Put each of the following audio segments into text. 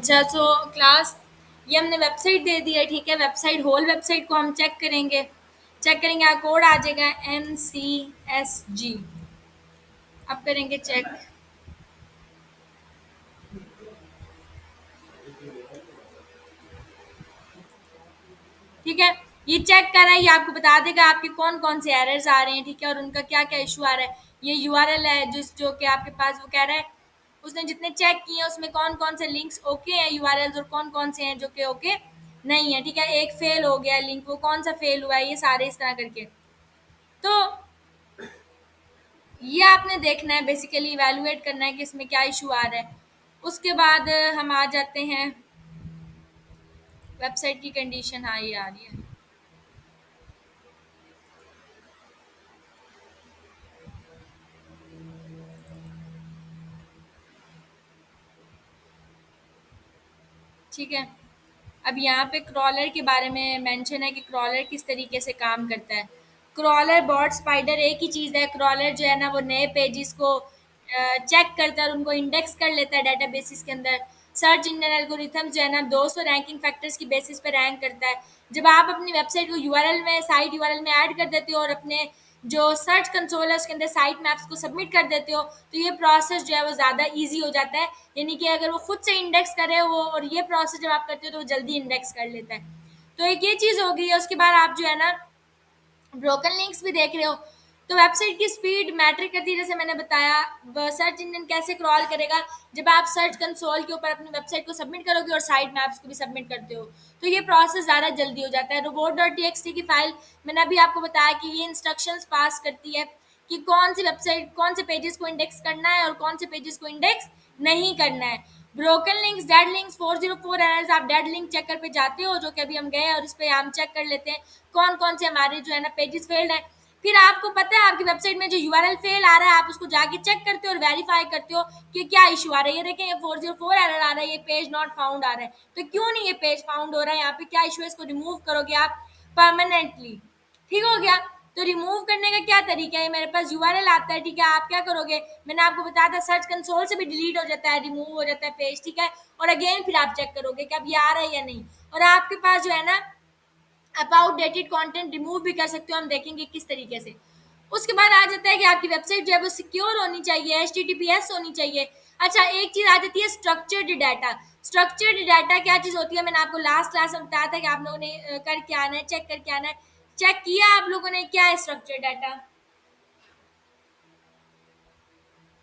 अच्छा, तो क्लास ये हमने वेबसाइट दे दी है, ठीक है। वेबसाइट होल वेबसाइट को हम चेक करेंगे, कोड आ जाएगा NCSG। अब करेंगे चेक। ठीक है, ये चेक कर रहा है, ये आपको बता देगा आपके कौन कौन से एरर्स आ रहे हैं, ठीक है, और उनका क्या क्या इशू आ रहा है। ये URL है जो कि आपके पास, वो कह रहा है उसने जितने चेक किए हैं उसमें कौन कौन से लिंक्स ओके हैं URLs, और कौन कौन से हैं जो कि ओके नहीं है, ठीक है। एक फेल हो गया लिंक, वो कौन सा फेल हुआ है, ये सारे इस तरह करके। तो ये आपने देखना है, बेसिकली इवैल्यूएट करना है कि इसमें क्या इशू आ रहा है। उसके बाद हम आ जाते हैं वेबसाइट की कंडीशन। हाँ, ये आ रही है। ठीक है, अब यहाँ पे क्रॉलर के बारे में मेंशन है कि क्रॉलर किस तरीके से काम करता है। क्रॉलर, बॉट, स्पाइडर एक ही चीज़ है। क्रॉलर जो है ना, वो नए पेजेस को चेक करता है और उनको इंडेक्स कर लेता है डेटाबेसिस के अंदर। सर्च इंजन एल्गोरिथम जो है ना, 200 रैंकिंग फैक्टर्स की बेसिस पे रैंक करता है। जब आप अपनी वेबसाइट को यूआरएल में, साइट यूआरएल में ऐड कर देते हो और अपने जो सर्च कंसोल है उसके अंदर साइट मैप्स को सबमिट कर देते हो, तो ये प्रोसेस जो है वो ज़्यादा ईजी हो जाता है। यानी कि अगर वो खुद से इंडेक्स करे वो, और ये प्रोसेस जब आप करते हो तो वो जल्दी इंडेक्स कर लेता है। तो एक ये चीज़ हो गई है। उसके बाद आप जो है ना ब्रोकन लिंक्स भी देख रहे हो, तो वेबसाइट की स्पीड मैटर करती है। जैसे मैंने बताया, सर्च इंजन कैसे क्रॉल करेगा, जब आप सर्च कंसोल के ऊपर अपनी वेबसाइट को सबमिट करोगे और साइट मैप्स को भी सबमिट करते हो, तो ये प्रोसेस ज़्यादा जल्दी हो जाता है। रोबोट डॉट टी की फाइल मैंने अभी आपको बताया कि ये इंस्ट्रक्शंस पास करती है कि कौन सी वेबसाइट, कौन से पेजेस को इंडेक्स करना है और कौन से पेजेस को इंडेक्स नहीं करना है। Broken links, dead links, 404 errors, आप डेड लिंक चेकर पे जाते हो, जो कि अभी हम गए और उस पर हम चेक कर लेते हैं कौन कौन से हमारे जो है ना पेजेस फेल्ड हैं। फिर आपको पता है आपकी वेबसाइट में जो यूआरएल फेल आ रहा है, आप उसको जाके चेक करते हो और वेरीफाई करते हो कि क्या इशू आ रहा है। ये देखें, ये 404 एरर आ रहा है, ये पेज नॉट फाउंड आ रहा है। तो क्यों नहीं ये पेज फाउंड हो रहा है, यहाँ पे क्या इशू है, इसको रिमूव करोगे आप परमानेंटली। ठीक हो गया। तो रिमूव करने का क्या तरीका है, मेरे पास यूआरएल आता है, ठीक है। आप क्या करोगे, मैंने आपको बताया था सर्च कंसोल से भी डिलीट हो जाता है, रिमूव हो जाता है पेज, ठीक है। और अगेन फिर आप चेक करोगे कि अब ये आ रहा है या नहीं। और आपके पास जो है ना आप आउटडेटेड कंटेंट रिमूव भी कर सकते हो, हम देखेंगे किस तरीके से। उसके बाद आ जाता है कि आपकी वेबसाइट जो है वो सिक्योर होनी चाहिए, HTTPS होनी चाहिए। अच्छा, एक चीज़ आ जाती है स्ट्रक्चर्ड डाटा। स्ट्रक्चर्ड डाटा क्या चीज़ होती है, मैंने आपको लास्ट क्लास में बताया था कि आप लोगों ने करके आना है, चेक करके आना है। चेक किया आप लोगों ने, क्या है स्ट्रक्चर्ड डाटा?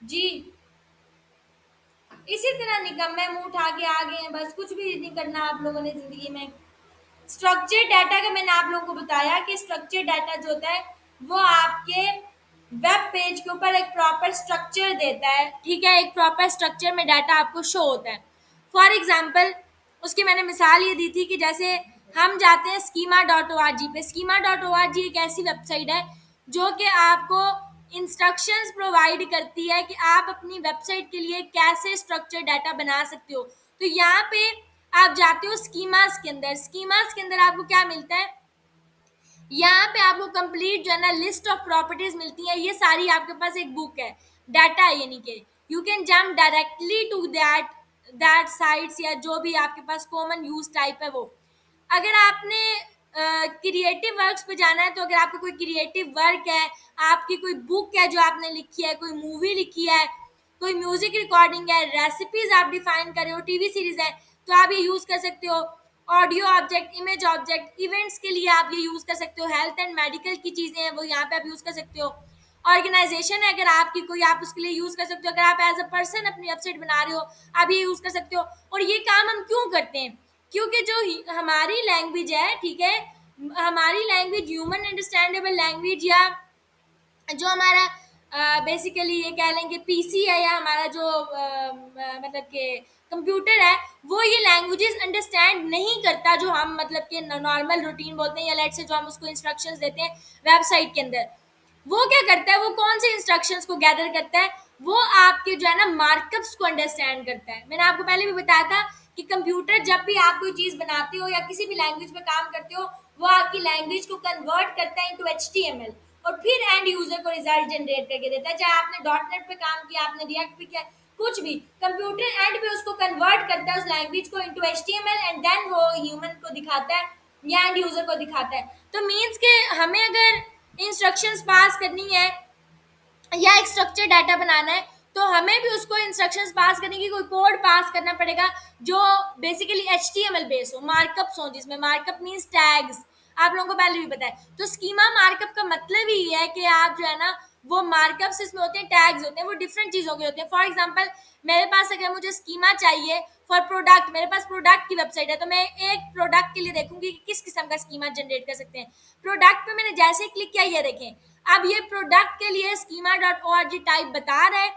जी, इसी तरह निकम्मे मुंह उठा के आ गए हैं, बस कुछ भी नहीं करना आप लोगों ने ज़िंदगी में। स्ट्रक्चर डाटा का मैंने आप लोगों को बताया कि स्ट्रक्चर डाटा जो होता है वो आपके वेब पेज के ऊपर एक प्रॉपर स्ट्रक्चर देता है, ठीक है। एक प्रॉपर स्ट्रक्चर में डाटा आपको शो होता है। फॉर एग्जांपल, उसकी मैंने मिसाल ये दी थी कि जैसे हम जाते हैं schema.org पे। schema.org एक ऐसी वेबसाइट है जो कि आपको इंस्ट्रक्शंस प्रोवाइड करती है कि आप अपनी वेबसाइट के लिए कैसे स्ट्रक्चर डाटा बना सकते हो। तो यहाँ पे आप जाते हो स्कीमास के अंदर। स्कीमास के अंदर आपको क्या मिलता है, यहाँ पे आपको कंप्लीट जो है ना लिस्ट ऑफ प्रॉपर्टीज मिलती है। ये सारी आपके पास एक बुक है, डाटा है, यानी कि you can jump directly to that sites, या जो भी आपके पास कॉमन यूज टाइप है वो। अगर आपने क्रिएटिव वर्क्स पे जाना है, तो अगर आपका कोई क्रिएटिव वर्क है, आपकी कोई बुक है जो आपने लिखी है, कोई मूवी लिखी है, कोई म्यूजिक रिकॉर्डिंग है, रेसिपीज आप डिफाइन कर रहे हो, टीवी सीरीज है, तो आप ये यूज कर सकते हो। Audio object, image object, events के लिए आप ये यूज कर सकते हो। हेल्थ एंड मेडिकल की चीजें हैं वो यहाँ पे आप यूज कर सकते हो। ऑर्गेनाइजेशन है अगर आपकी कोई, आप उसके लिए यूज कर सकते हो। अगर आप एज अ पर्सन अपनी वेबसाइट बना रहे हो, आप ये यूज कर सकते हो। और ये काम हम क्यों करते हैं, क्योंकि जो हमारी लैंग्वेज है, ठीक है, हमारी लैंग्वेज ह्यूमन अंडरस्टैंडेबल लैंग्वेज, या जो हमारा बेसिकली ये कह लेंगे पीसी है, या हमारा जो मतलब कि कंप्यूटर है, वो ये लैंग्वेजेस अंडरस्टैंड नहीं करता जो हम मतलब कि नॉर्मल रूटीन बोलते हैं, या लेट से जो हम उसको इंस्ट्रक्शंस देते हैं वेबसाइट के अंदर। वो क्या करता है, वो कौन से इंस्ट्रक्शंस को गैदर करता है, वो आपके जो है ना मार्कअप्स को अंडरस्टैंड करता है। मैंने आपको पहले भी बताया था कि कंप्यूटर जब भी आप कोई चीज़ बनाते हो या किसी भी लैंग्वेज में काम करते हो, वो आपकी लैंग्वेज को कन्वर्ट करता है इनटू HTML, और फिर एंड यूजर को रिजल्ट जनरेट करके देता है। चाहे आपने डॉट नेट पे काम किया, आपने रिएक्ट पे किया, कुछ भी कंप्यूटर एंड पे उसको कन्वर्ट करता है उस लैंग्वेज को इनटू एचटीएमएल एंड देन वो ह्यूमन को दिखाता है या एंड यूजर को दिखाता है। तो मीन्स के हमें अगर इंस्ट्रक्शंस पास करनी है या एक स्ट्रक्चर डाटा बनाना है तो हमें भी उसको इंस्ट्रक्शंस पास करने की कोई कोड पास करना पड़ेगा जो बेसिकली एचटीएमएल बेस हो, मार्कअप्स हो, जिसमें मार्कअप मीन्स टैग्स। आप लोगों को पहले भी पता है। तो स्कीमा मार्कअप का मतलब ही है कि आप जो है ना वो मार्कअप्स इसमें होते हैं, टैग्स होते हैं, वो डिफरेंट चीज़ों के होते हैं। फॉर एग्जाम्पल मेरे पास अगर मुझे स्कीमा चाहिए फॉर प्रोडक्ट, मेरे पास प्रोडक्ट की वेबसाइट है तो मैं एक प्रोडक्ट के लिए देखूंगी कि किस किस्म का स्कीमा जनरेट कर सकते हैं। प्रोडक्ट पे मैंने जैसे ही क्लिक किया ये देखें, अब ये प्रोडक्ट के लिए schema dot O R G type बता रहा है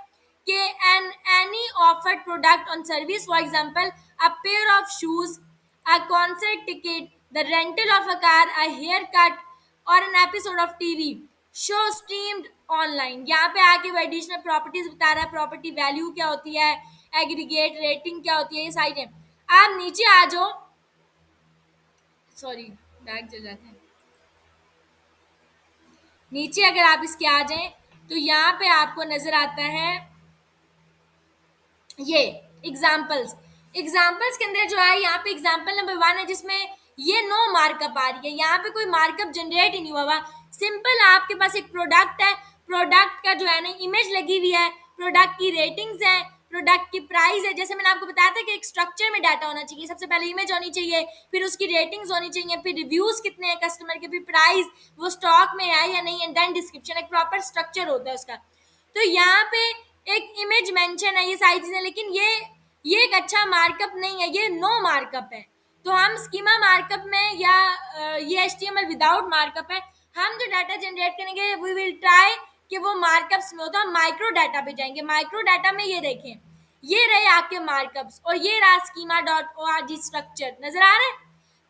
कि an any offered product on service, for example a pair of shoes, a concert ticket, the rental of a car, a haircut, और an episode of TV show streamed online। यहाँ पे आके वो additional properties बता रहा है, property value क्या होती है, एग्रीगेट रेटिंग क्या होती है, ये सारी है। आप नीचे आ जाओ, सॉरी बैग जल जाते हैं। नीचे अगर आप इसके आ जाएं तो यहाँ पे आपको नजर आता है ये एग्जाम्पल्स। एग्जाम्पल्स के अंदर जो है यहाँ पे एग्जाम्पल नंबर 1 है जिसमें ये नो मार्कअप आ रही है। यहाँ पे कोई मार्कअप जनरेट ही नहीं हुआ। सिंपल आपके पास एक प्रोडक्ट है, प्रोडक्ट का जो है ना इमेज लगी हुई है, प्रोडक्ट की रेटिंग्स है, प्रोडक्ट की प्राइस है। जैसे मैंने आपको बताया था कि एक स्ट्रक्चर में डाटा होना चाहिए, सबसे पहले इमेज होनी चाहिए, फिर उसकी रेटिंग्स होनी चाहिए, फिर रिव्यूज कितने हैं कस्टमर के, फिर प्राइस वो स्टॉक में है या नहीं है, देन डिस्क्रिप्शन। एक प्रॉपर स्ट्रक्चर होता है उसका। तो यहाँ पे एक इमेज मेंशन है, ये सारी चीजें, लेकिन ये एक अच्छा मार्कअप नहीं है, ये नो मार्कअप है। तो हम स्कीमा मार्कअप में या ये एचटीएमएल विदाउट मार्कअप है, हम जो डाटा जनरेट करेंगे वी विल ट्राई कि वो मार्कअप्स में हो। तो हम माइक्रो डाटा पे जाएंगे। माइक्रो डाटा में ये देखें, ये रहे आपके मार्कअप्स और ये रहा schema dot O R G structure, नजर आ रहा है।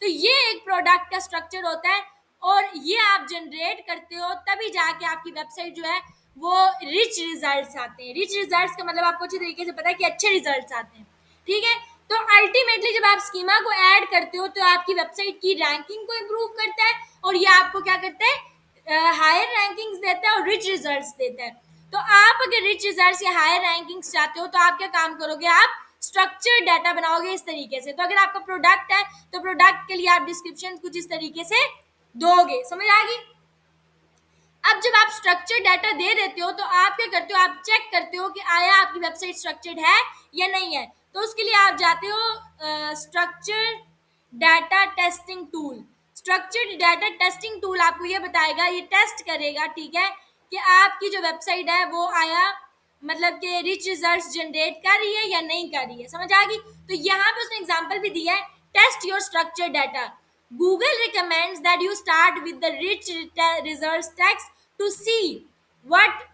तो ये एक प्रोडक्ट का स्ट्रक्चर होता है और ये आप जनरेट करते हो तभी जाके आपकी वेबसाइट जो है वो रिच रिजल्ट्स आते हैं। रिच रिजल्ट्स का मतलब आपको अच्छी तरीके से पता है कि अच्छे रिजल्ट्स आते हैं, ठीक है। तो अल्टीमेटली जब आप स्कीमा को ऐड करते हो तो आपकी वेबसाइट की रैंकिंग को इम्प्रूव करता है और ये आपको क्या करता है, हायर रैंकिंग्स देता है और रिच रिजल्ट्स देता है। तो आप अगर रिच रिजल्ट्स या हायर रैंकिंग्स चाहते हो तो आप क्या काम करोगे, आप स्ट्रक्चर्ड डाटा बनाओगे इस तरीके से। तो अगर आपका प्रोडक्ट है तो प्रोडक्ट के लिए आप डिस्क्रिप्शन कुछ इस तरीके से दोगे, समझ आ गई। अब जब आप स्ट्रक्चर्ड डाटा दे देते हो तो आप क्या करते हो, आप चेक करते हो कि आया आपकी वेबसाइट स्ट्रक्चर्ड है या नहीं है। तो उसके लिए आप जाते हो structured data testing tool. Structured data testing tool आपको ये बताएगा, ये टेस्ट करेगा, ठीक है, कि आपकी जो वेबसाइट है वो आया मतलब कि रिच रिजल्ट्स जनरेट कर रही है या नहीं कर रही है, समझ आ गई। तो यहाँ पे उसने एग्जांपल भी दिया है, test your structured data. Google recommends that you start with the rich results text to see what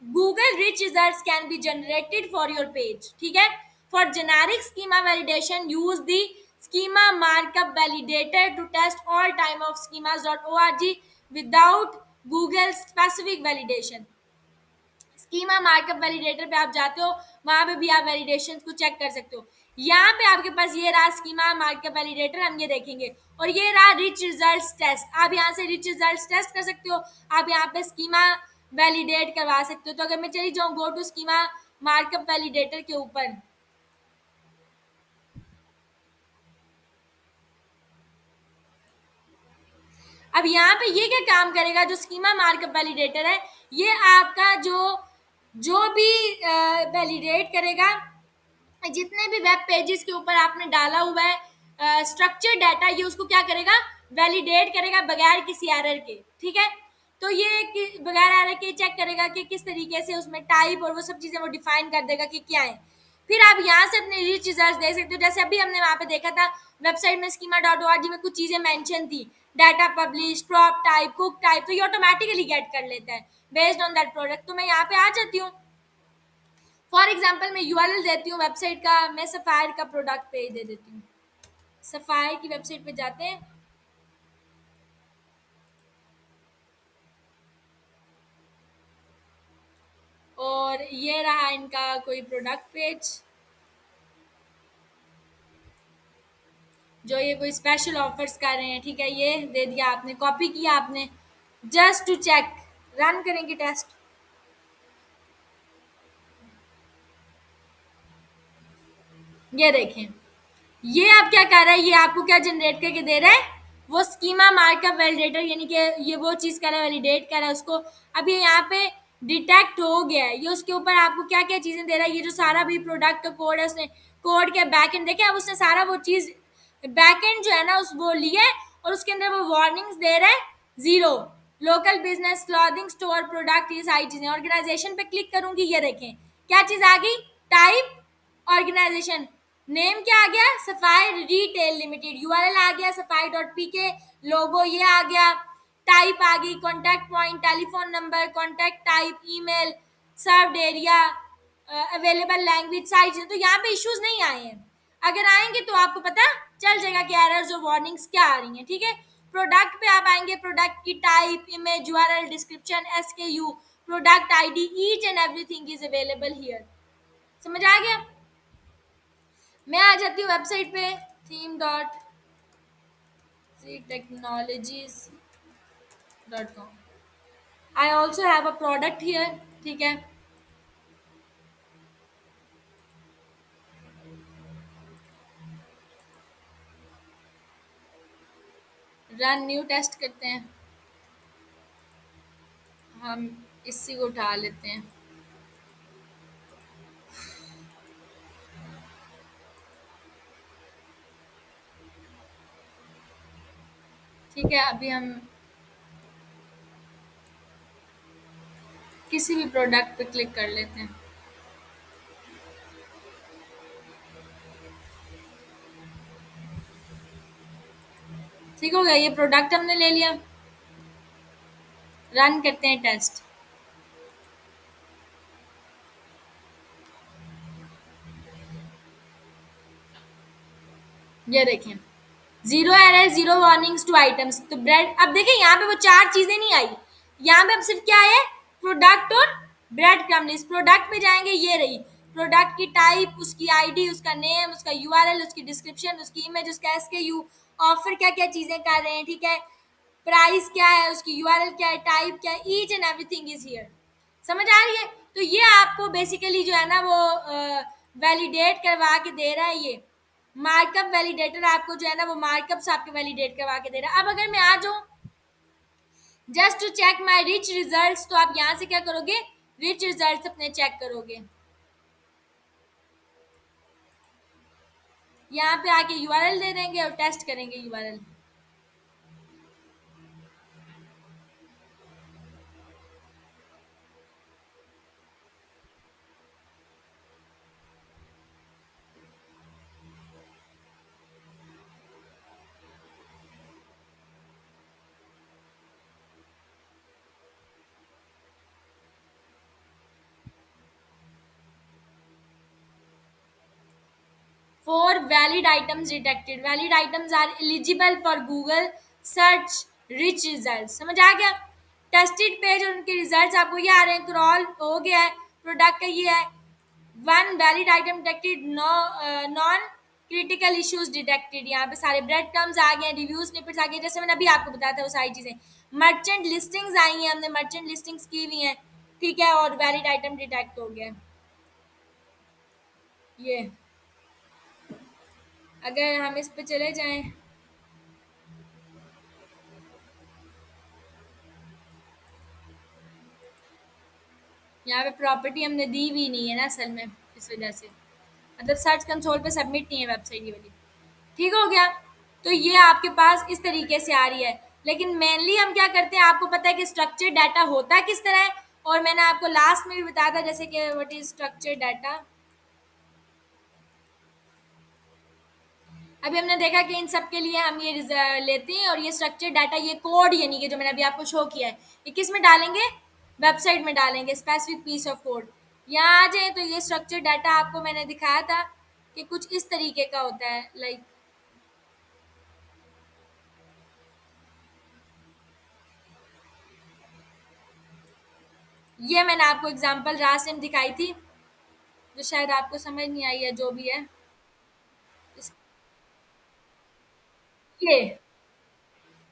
Google rich results can be generated for your page, ठीक है। For generic schema validation, use the schema markup validator to test all time of schemas.org without Google specific validation। Schema markup validator पे आप जाते हो, वहां पे भी आप वैलिडेशन को चेक कर सकते हो। यहाँ पे आपके पास ये रहा स्कीमा मार्कअप वैलिडेटर, हम ये देखेंगे, और ये रहा रिच रिजल्ट्स टेस्ट। आप यहाँ से रिच रिजल्ट्स टेस्ट कर सकते हो, आप यहाँ पे स्कीमा वैलिडेट करवा सकते हो। तो अगर मैं चली जाऊँ go to schema markup validator के ऊपर, अब यहाँ पे ये क्या काम करेगा, जो स्कीमा मार्कअप वैलिडेटर है ये आपका जो जो भी वैलिडेट करेगा जितने भी वेब पेजेस के ऊपर आपने डाला हुआ है स्ट्रक्चर डाटा, ये उसको क्या करेगा, वैलिडेट करेगा बगैर किसी एरर के, ठीक है। तो ये बगैर एरर के चेक करेगा कि किस तरीके से उसमें टाइप और वो सब चीज़ें वो डिफाइन कर देगा कि क्या है। फिर आप यहाँ से अपने रिच रिजल्ट देख सकते हो। जैसे अभी हमने वहाँ पे देखा था वेबसाइट में schema dot O R G में कुछ चीज़ें मैंशन थी, data publish, crop type, cook type, तो ये ऑटोमेटिकली गेट कर लेता है बेस्ड ऑन दैट प्रोडक्ट। तो मैं यहाँ पे आ जाती हूँ, फॉर एग्जाम्पल मैं यूआरएल देती हूँ वेबसाइट का, मैं सफायर का प्रोडक्ट पेज दे देती हूँ। सफायर की वेबसाइट पे जाते हैं और ये रहा इनका कोई प्रोडक्ट पेज, जो ये कोई स्पेशल ऑफर्स कर रहे हैं, ठीक है। ये दे दिया आपने, कॉपी किया आपने, जस्ट टू चेक, रन करेंगे टेस्ट। ये देखें, ये आप क्या कर रहा है, ये आपको क्या जनरेट करके दे रहा है, वो स्कीमा मार्कअप वैलिडेटर, यानी कि ये वो चीज कर रहा है, वैलिडेट कर रहा है उसको। अब ये यहाँ पे डिटेक्ट हो गया है, ये उसके ऊपर आपको क्या क्या चीजें दे रहा है, ये जो सारा भी प्रोडक्ट का कोड है, उसने कोड के बैक एंड देखे, अब उसने सारा वो चीज बैक एंड जो है ना उस वो लिया है, और उसके अंदर वो वार्निंग्स दे रहा है, zero, local business, clothing store, product, ये सारी चीजें। ऑर्गेनाइजेशन पे क्लिक करूंगी, ये देखें क्या चीज आ गई, टाइप, ऑर्गेनाइजेशन, नेम क्या आ गया, सफाई रिटेल लिमिटेड, यूआरएल आ गया सफाई डॉट पी के, लोगो ये आ गया, टाइप आ गई, contact point, telephone number, contact type, email, served area, available language, सारी चीजें। तो यहाँ पे इश्यूज नहीं आए हैं, अगर आएंगे तो आपको पता चल जाएगा कि एरर्स और वार्निंग्स क्या आ रही हैं, ठीक है। प्रोडक्ट पे आप आएंगे, प्रोडक्ट की type, image, URL, description, SKU, product ID, each and everything is available here. समझ आ गया। मैं आ जाती हूँ वेबसाइट पे, theme dot C technologies dot com. I also have a product here, ठीक है। रन न्यू टेस्ट करते हैं, हम इसी को उठा लेते हैं, ठीक है। अभी हम किसी भी प्रोडक्ट पे क्लिक कर लेते हैं, ठीक हो गया, ये प्रोडक्ट हमने ले लिया। रन करते हैं टेस्ट, ये देखें, zero error, zero warnings two items. तो ब्रेड, अब देखें यहाँ पे वो चार चीजें नहीं आई, यहाँ पे अब सिर्फ क्या है, प्रोडक्ट और ब्रेड क्रम्ब। इस प्रोडक्ट पे जाएंगे, ये रही प्रोडक्ट की टाइप, उसकी आईडी, उसका नेम, उसका यूआरएल, उसकी डिस्क्रिप्शन, उसकी इमेज, उसका एसकेयू, ऑफर क्या क्या चीजें कर रहे हैं, ठीक है, प्राइस क्या है, उसकी यूआरएल क्या है, टाइप क्या है, each and everything is here. समझ आ रही है। तो ये आपको बेसिकली जो है ना वो वैलिडेट करवा के दे रहा है, ये मार्कअप वैलिडेटर आपको जो है ना वो मार्कअप्स आपके वैलिडेट करवा के दे रहा है। अब अगर मैं आ जाऊँ just to check my rich results, तो आप यहाँ से क्या करोगे, रिच रिजल्ट्स अपने चेक करोगे, यहाँ पे आके यूआरएल दे देंगे और टेस्ट करेंगे URL. Four valid items detected, valid items are eligible for Google search rich result. समझ आ गया। टेस्टेड पेज और उनके रिजल्ट्स आपको ये आ रहे हैं, क्रॉल हो गया है, प्रोडक्ट का ये है, one valid item detected, non critical issues detected, यहाँ पे सारे ब्रेड क्रम्स आ गए, रिव्यूज स्निपेट्स आ गए, जैसे मैंने अभी आपको बताया था वो सारी चीजें। मर्चेंट लिस्टिंग्स आई हैं, हमने मर्चेंट लिस्टिंग्स की हुई हैं, ठीक है, और वैलिड आइटम डिटेक्ट हो गया। ये अगर हम इस पे चले जाएं, यहाँ पे प्रॉपर्टी हमने दी भी नहीं है ना असल में, इस वजह से, मतलब सर्च कंसोल पे सबमिट नहीं है वेबसाइट ये वाली, ठीक हो गया। तो ये आपके पास इस तरीके से आ रही है, लेकिन मेनली हम क्या करते हैं, आपको पता है कि स्ट्रक्चर डाटा होता किस तरह है, और मैंने आपको लास्ट में भी बताया था जैसे कि व्हाट इज स्ट्रक्चर डाटा। अभी हमने देखा कि इन सब के लिए हम ये लेते हैं, और ये स्ट्रक्चर डाटा, ये कोड यानी कि जो मैंने अभी आपको शो किया है, ये किस में डालेंगे, वेबसाइट में डालेंगे, स्पेसिफिक पीस ऑफ कोड। यहाँ आ जाए तो ये स्ट्रक्चर डाटा आपको मैंने दिखाया था कि कुछ इस तरीके का होता है, लाइक ये मैंने आपको एग्जांपल लास्ट टाइम दिखाई थी, जो शायद आपको समझ नहीं आई है, जो भी है। इस- ये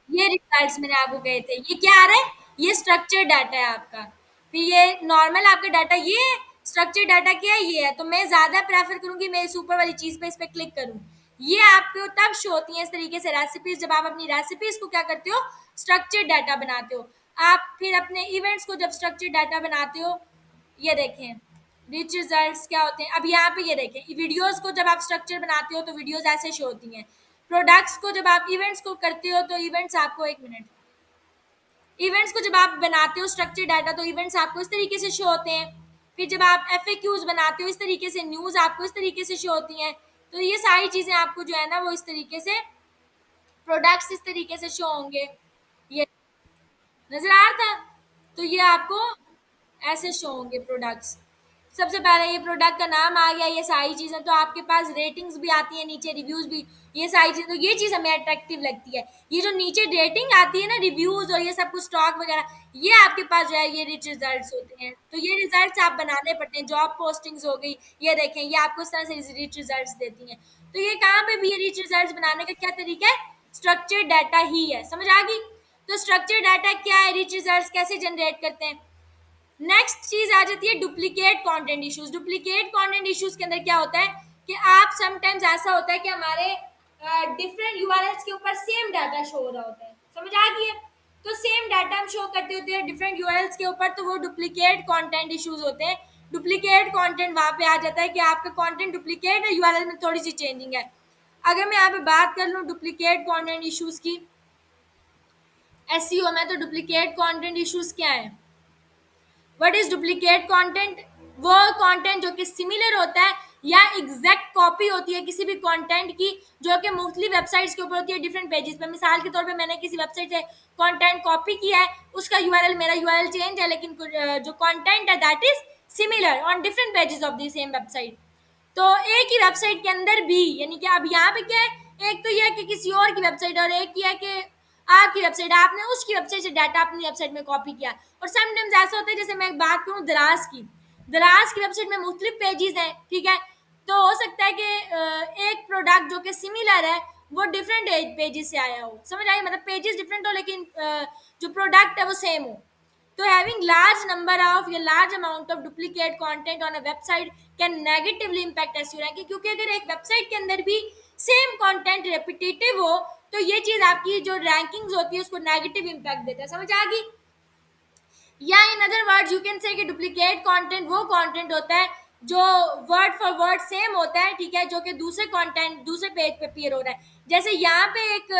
ये रिजल्ट्स मैंने आपको कहे थे, ये क्या आ रहा है, ये स्ट्रक्चर डाटा है आपका। फिर ये नॉर्मल आपका डाटा, ये स्ट्रक्चर डाटा क्या है, ये है। तो मैं ज्यादा प्रेफर करूंगी मैं इस ऊपर वाली चीज पे इस पे क्लिक करूं। ये आपको तब शो होती है इस तरीके से रेसिपीज, जब आप अपनी रेसिपीज को क्या करते हो, स्ट्रक्चर डाटा बनाते हो। आप फिर अपने इवेंट्स को जब स्ट्रक्चर डाटा बनाते हो, ये देखें रिच रिजल्ट्स क्या होते हैं। अब यहाँ पे ये देखें वीडियोस को जब आप स्ट्रक्चर बनाते हो तो वीडियोस ऐसे शो होती हैं। प्रोडक्ट्स को जब आप इवेंट्स को करते हो तो इवेंट्स आपको, एक मिनट, इवेंट्स को जब आप बनाते हो स्ट्रक्चर डाटा तो इवेंट्स आपको इस तरीके से शो होते हैं। फिर जब आप एफएक्यूज बनाते हो इस तरीके से, न्यूज आपको इस तरीके से शो होती हैं। तो ये सारी चीजें आपको जो है ना वो इस तरीके से, प्रोडक्ट्स इस तरीके से शो होंगे। ये नजर आ रहा था। तो ये आपको ऐसे शो होंगे प्रोडक्ट्स। सबसे पहले ये प्रोडक्ट का नाम आ गया, ये सारी चीजें, तो आपके पास रेटिंग्स भी आती है नीचे, रिव्यूज भी, ये सारी चीजें। तो ये चीज हमें अट्रैक्टिव लगती है। ये जो नीचे रेटिंग आती है ना, रिव्यूज और ये सब कुछ स्टॉक वगैरह, ये आपके पास जो है ये रिच रिजल्ट्स होते हैं। तो ये रिजल्ट्स आप बनाने पड़ते हैं। जॉब पोस्टिंग्स हो गई, ये देखें ये आपको इस तरह से रिच रिजल्ट्स देती हैं। तो ये कहाँ पे भी ये रिच रिजल्ट्स बनाने का क्या तरीका है, स्ट्रक्चर डाटा ही है। समझ आ गई। तो स्ट्रक्चर डाटा क्या है, रिच रिजल्ट्स कैसे जनरेट करते हैं। नेक्स्ट चीज आ जाती है duplicate content issues. Duplicate content issues के अंदर क्या होता है कि आप समटाइम्स ऐसा होता है कि हमारे डिफरेंट यूआरएल्स के ऊपर सेम डाटा शो हो रहा होता है। समझ आ गई है। तो सेम डाटा हम शो करते होते हैं डिफरेंट यूआरएल्स के ऊपर, तो वो डुप्लीकेट कंटेंट इश्यूज होते हैं। डुप्लीकेट कंटेंट वहां पे आ जाता है कि आपका कंटेंट डुप्लीकेट है, यूआरएल में थोड़ी सी चेंजिंग है। अगर मैं यहाँ पे बात कर लूँ डुप्लीकेट कंटेंट इश्यूज की एसईओ में, तो डुप्लीकेट कंटेंट इश्यूज क्या है, व्हाट इज डुप्लीकेट कंटेंट। वो कंटेंट जो कि सिमिलर होता है या एग्जैक्ट कॉपी होती है किसी भी कंटेंट की, जो कि मुख्तलिफ वेबसाइट्स के ऊपर होती है डिफरेंट पेजेस पे। मिसाल के तौर पे मैंने किसी वेबसाइट से कंटेंट कॉपी किया है, उसका यूआरएल, मेरा यूआरएल चेंज है, लेकिन जो कंटेंट है that is similar on different pages of the same website. तो एक ही वेबसाइट के अंदर भी, यानी कि अब यहाँ पे क्या है, एक तो यह है कि किसी और की वेबसाइट, और एक यह है कि आपकी वेबसाइट, आपने उसकी वेबसाइट से डाटा अपनी वेबसाइट में कॉपी किया। और समटाइम्स ऐसा होता है, जैसे मैं एक बात करूँ दराज की, दराज की वेबसाइट में मुख्तलिफ पेजेस हैं, ठीक है। तो हो सकता है कि एक प्रोडक्ट जो कि सिमिलर है वो डिफरेंट पेजेस से आया हो। समझ आई, मतलब पेजेस डिफरेंट हो लेकिन जो प्रोडक्ट है वो सेम हो। तो having large number of या large amount of duplicate content on a website can negatively impact SEO ranking, क्योंकि अगर एक वेबसाइट के अंदर भी सेम कंटेंट रेपिटेटिव हो तो ये चीज आपकी जो रैंकिंग्स होती है उसको नेगेटिव इम्पैक्ट देता है। समझ आ गई। या in other words you can say कि डुप्लीकेट कंटेंट वो कंटेंट होता है जो वर्ड फॉर वर्ड सेम होता है, ठीक है, जो कि दूसरे कंटेंट दूसरे पेज पे अपीयर हो रहा है। जैसे यहाँ पे एक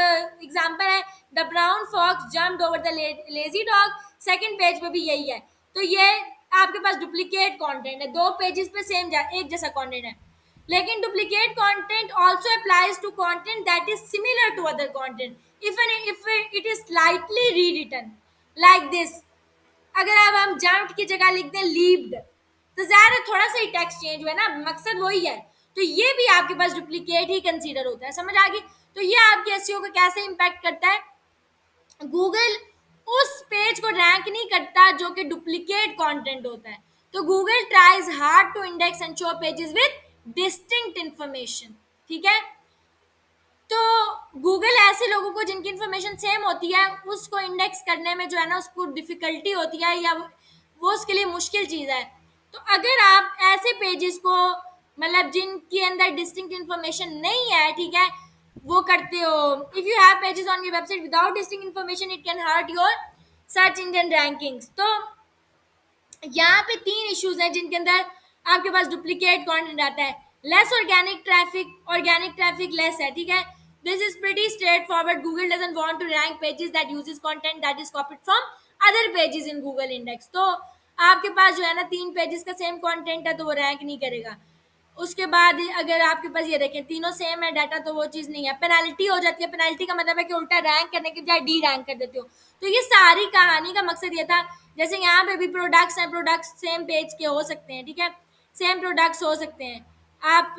एग्जांपल है, the brown fox jumped over the lazy dog, second page पे भी यही है। तो ये आपके पास डुप्लीकेट कंटेंट है, दो पेजेस पे सेम एक जैसा कंटेंट है। लेकिन duplicate content also applies to content that is similar to other content even if it is slightly rewritten like this. अगर अब हम जम्प्ड की जगह लिख दें लीव्ड, तो ज़ाहिर थोड़ा सा ही टेक्स्ट चेंज हुआ ना, मकसद वही है। तो ये भी आपके पास डुप्लीकेट ही कंसीडर होता है। समझ आ गई। तो ये आपके एसईओ को कैसे इम्पैक्ट करता है, गूगल उस पेज को रैंक नहीं करता जो कि डुप्लीकेट कंटेंट होता है। तो Google tries hard to index and show pages with distinct information, ठीक है। तो गूगल ऐसे लोगों को जिनकी इंफॉर्मेशन सेम होती है उसको इंडेक्स करने में जो है ना उसको डिफिकल्टी होती है, या वो उसके लिए मुश्किल चीज़ है। तो अगर आप ऐसे पेजेस को, मतलब जिनके अंदर डिस्टिंक्ट इंफॉर्मेशन नहीं है, ठीक है, वो करते हो, if you have pages on your website without distinct information it can hurt your search engine rankings. तो यहाँ पे तीन इश्यूज हैं जिनके अंदर आपके पास डुप्लीकेट कंटेंट आता है। लेस ऑर्गेनिक ट्रैफिक लेस है, ठीक है। This is pretty straightforward, Google doesn't want to rank pages that uses content that is copied from other pages in Google index. तो आपके पास जो है ना तीन पेजेस का सेम कंटेंट है तो वो रैंक नहीं करेगा। उसके बाद अगर आपके पास ये देखें तीनों सेम है डाटा तो वो चीज़ नहीं है, पेनाल्टी हो जाती है। पेनाल्टी का मतलब है कि उल्टा रैंक करने के बजाय डी रैंक कर देते हो। तो ये सारी कहानी का मकसद ये था। जैसे यहाँ पे भी प्रोडक्ट्स हैं, प्रोडक्ट्स सेम पेज के हो सकते हैं, ठीक है, सेम प्रोडक्ट्स हो सकते हैं। आप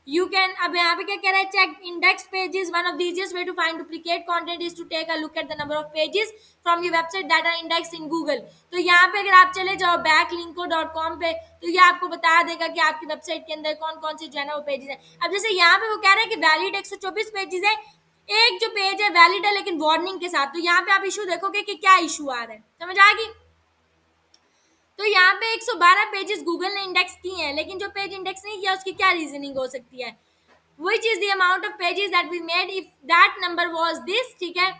यू कैन, अब यहाँ पे क्या कह रहा है, check index pages, one of the easiest way to find duplicate content is to take a look at the number of pages from your website that are index in Google. तो यहाँ पे अगर आप चले जाओ backlinko.com पे तो ये आपको बता देगा कि आपकी वेबसाइट के अंदर कौन कौन से जो है ना वो पेजेस हैं। अब जैसे यहाँ पे वो कह रहे हैं कि वैलिड 124 पेजेस है, एक जो पेज है वैलिड है लेकिन वार्निंग के साथ। तो यहाँ पे आप इशू देखोगे कि क्या इशू आ रहा है। समझ आ गई। तो यहाँ पे 112 पेजेस गूगल ने इंडेक्स किए हैं, लेकिन जो पेज इंडेक्स नहीं किया उसकी क्या रीजनिंग हो सकती है? Which is the amount of pages that we made if that number was this, ठीक है?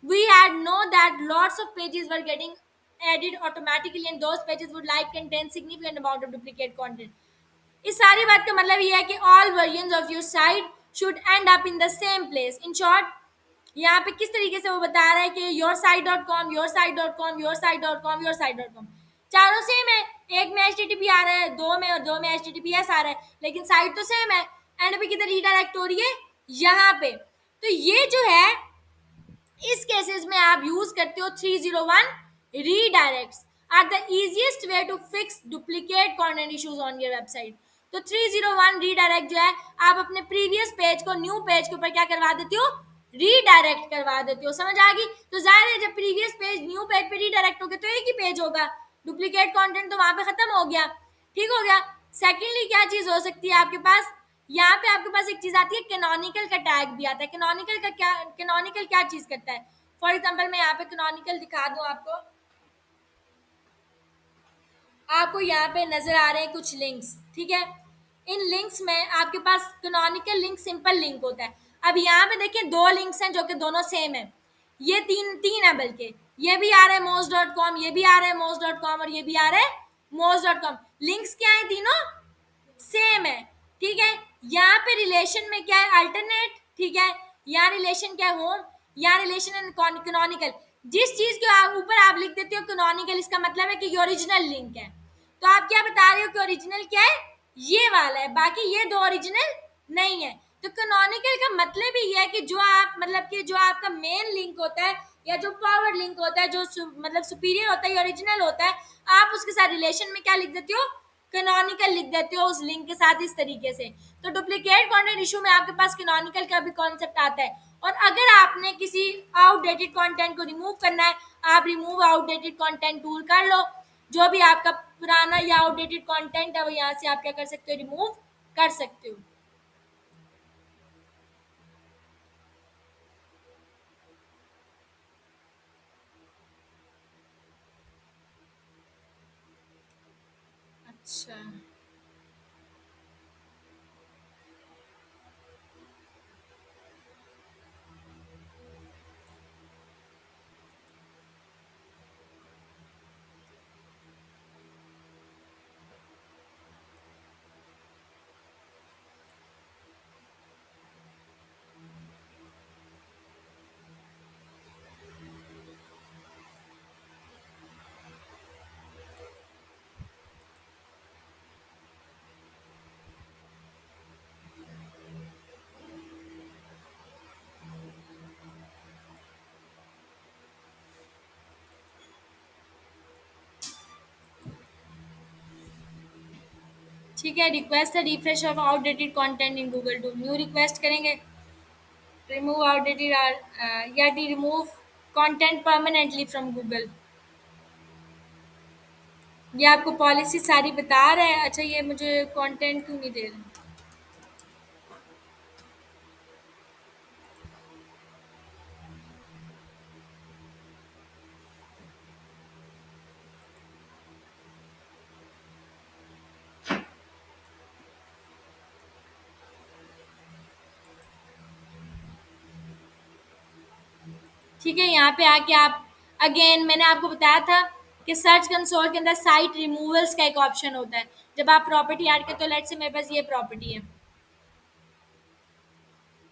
We had know that lots of pages were getting added automatically and those pages would like contain significant amount of duplicate content. इस सारी बात का मतलब ये है कि all versions of your site should end up in the same place. In short, यहाँ पे किस तरीके से वो बता रहा है कि yoursite.com, yoursite.com, yoursite.com, yoursite.com चारों सेम है, एक में HTTP आ रहा है, दो में, और दो में HTTPS आ रहा है, लेकिन साइट तो सेम है। एंड पे किधर रीडायरेक्ट हो रही है? यहाँ पे। तो ये जो है, इस केसेस में आप यूज करते हो 301 redirects are the easiest way to fix duplicate content issues on your website. तो 301 redirect जो है, आप अपने प्रीवियस पेज को न्यू पेज के ऊपर क्या करवा देते हो? रीडायरेक्ट करवा देते हो। समझ आ गई? तो जाहिर है जब प्रीवियस पेज न्यू पेज पे रीडायरेक्ट हो गया तो एक ही पेज होगा, डुप्लीकेट कंटेंट तो वहां पे खत्म हो गया। ठीक हो गया। सेकेंडली क्या चीज हो सकती है आपके पास? यहाँ पे आपके पास एक चीज आती है कैनोनिकल का टैग भी आता है। कैनोनिकल का क्या, कैनोनिकल क्या चीज करता है? फॉर एग्जांपल मैं यहाँ पे कैनोनिकल दिखा दूं आपको। आपको यहाँ पे नजर आ रहे हैं कुछ लिंक्स, ठीक है? इन लिंक्स में आपके पास कैनोनिकल लिंक सिंपल लिंक होता है। अब यहाँ पे देखिए दो लिंक्स हैं जो कि दोनों सेम है। ये तीन तीन है, बल्कि ये भी आ रहा है moz.com, ये भी आ रहा है moz.com, और ये भी आ रहा है moz.com। लिंक्स क्या है? तीनों सेम है, ठीक है? यहाँ पे रिलेशन में क्या है? अल्टरनेट, ठीक है? यहाँ रिलेशन क्या है? होम। यहाँ रिलेशन एंड कैनोनिकल। जिस चीज के आप ऊपर आप लिख देते हो कैनोनिकल, इसका मतलब है कि ये ओरिजिनल लिंक है। तो आप क्या बता रहे हो कि ओरिजिनल क्या है? ये वाला है, बाकी ये दो ओरिजिनल नहीं है। तो कैनोनिकल का मतलब ही ये है कि जो आप, मतलब कि जो आपका मेन लिंक होता है या जो फॉरवर्ड लिंक होता है, जो मतलब सुपीरियर होता है, ओरिजिनल होता है, आप उसके साथ रिलेशन में क्या लिख देते हो? कैनोनिकल लिख देते हो उस लिंक के साथ, इस तरीके से। तो डुप्लीकेट कंटेंट इशू में आपके पास कैनोनिकल का भी कॉन्सेप्ट आता है। और अगर आपने किसी आउटडेटेड कंटेंट को रिमूव करना है, आप रिमूव आउटडेटेड कंटेंट टूल कर लो। जो भी आपका पुराना या आउटडेटेड कंटेंट है वो यहाँ से आप क्या कर सकते हो? रिमूव कर सकते हो। अच्छा, ठीक है। रिक्वेस्ट है refresh of outdated content in Google to, new request करेंगे। रिमूव आउटडेटेड या remove content permanently from Google. ये आपको पॉलिसी सारी बता रहा है। अच्छा, ये मुझे कंटेंट क्यों नहीं दे रहा? ठीक है, यहाँ पे आके आप अगेन, मैंने आपको बताया था कि सर्च कंसोल के अंदर साइट रिमूवल्स का एक ऑप्शन होता है। जब आप प्रॉपर्टी ऐड करते हो, लेट्स से मेरे पास ये प्रॉपर्टी है,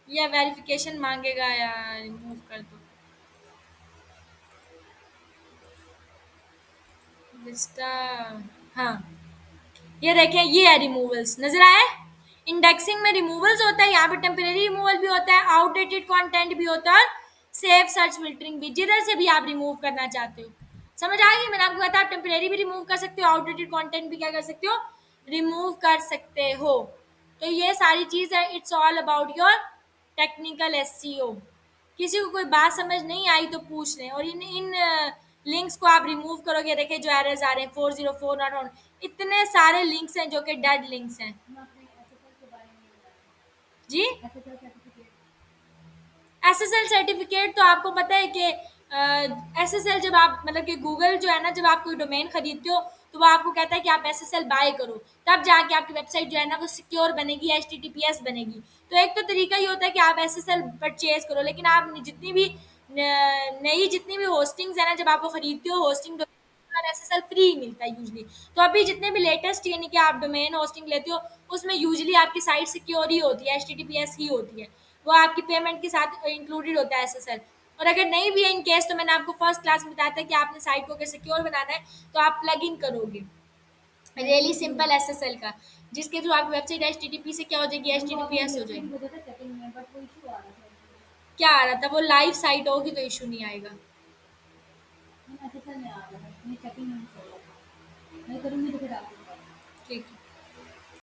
ये वेरिफिकेशन मांगेगा या रिमूव कर दो। विस्टा, हाँ, ये देखें, ये है रिमूवल्स, नजर आया? इंडेक्सिंग में रिमूवल्स होता है, यहाँ पे टेम्परेरी रिमूवल भी होता है, आउटडेटेड कंटेंट भी होता है, और सेव सर्च फिल्टरिंग भी, जिधर से भी आप रिमूव करना चाहते हो। समझ आ गई? मैंने आपको बताया आप टेम्परेरी भी रिमूव कर सकते हो, आउटडेटेड कंटेंट भी क्या कर सकते हो? रिमूव कर सकते हो। तो ये सारी चीज़ है, it's all about your technical SEO. किसी को कोई बात समझ नहीं आई तो पूछ लें। और इन इन लिंक्स को आप रिमूव करोगे, देखिए जो एरर्स आ रहे हैं 404 नॉट ऑन, इतने सारे लिंक्स हैं जो कि डेड लिंक्स हैं। जी, एसएसएल सर्टिफिकेट तो आपको पता है कि एसएसएल जब आप मतलब कि गूगल जो है ना, जब आप कोई डोमेन खरीदते हो तो वो आपको कहता है कि आप एसएसएल बाय करो, तब जाके आपकी वेबसाइट जो है ना वो सिक्योर बनेगी, एचटीटीपीएस बनेगी। तो एक तो तरीका ये होता है कि आप एसएसएल परचेज करो, लेकिन आप जितनी भी नई जितनी भी होस्टिंग्स है ना, जब आप वो खरीदते हो होस्टिंग एसएसएल फ्री मिलता है यूजली। तो अभी जितने भी लेटेस्ट यानी कि आप डोमेन होस्टिंग लेते हो उसमें यूजली आपकी साइट सिक्योर ही होती है, एचटीटीपीएस ही होती है, वो आपकी पेमेंट के साथ इंक्लूडेड होता है एसएसएल। और अगर नहीं भी है इन केस, तो मैंने आपको फर्स्ट क्लास में बताया था कि आपने साइट को अगर सिक्योर बनाना है तो आप प्लग इन करोगे रियली सिंपल एसएसएल का, जिसके थ्रू आपकी वेबसाइट एचटीटीपी से क्या हो जाएगी, एचटीटीपीएस हो जाएगी। क्या आ रहा था, वो लाइव साइट होगी तो इशू नहीं आएगा।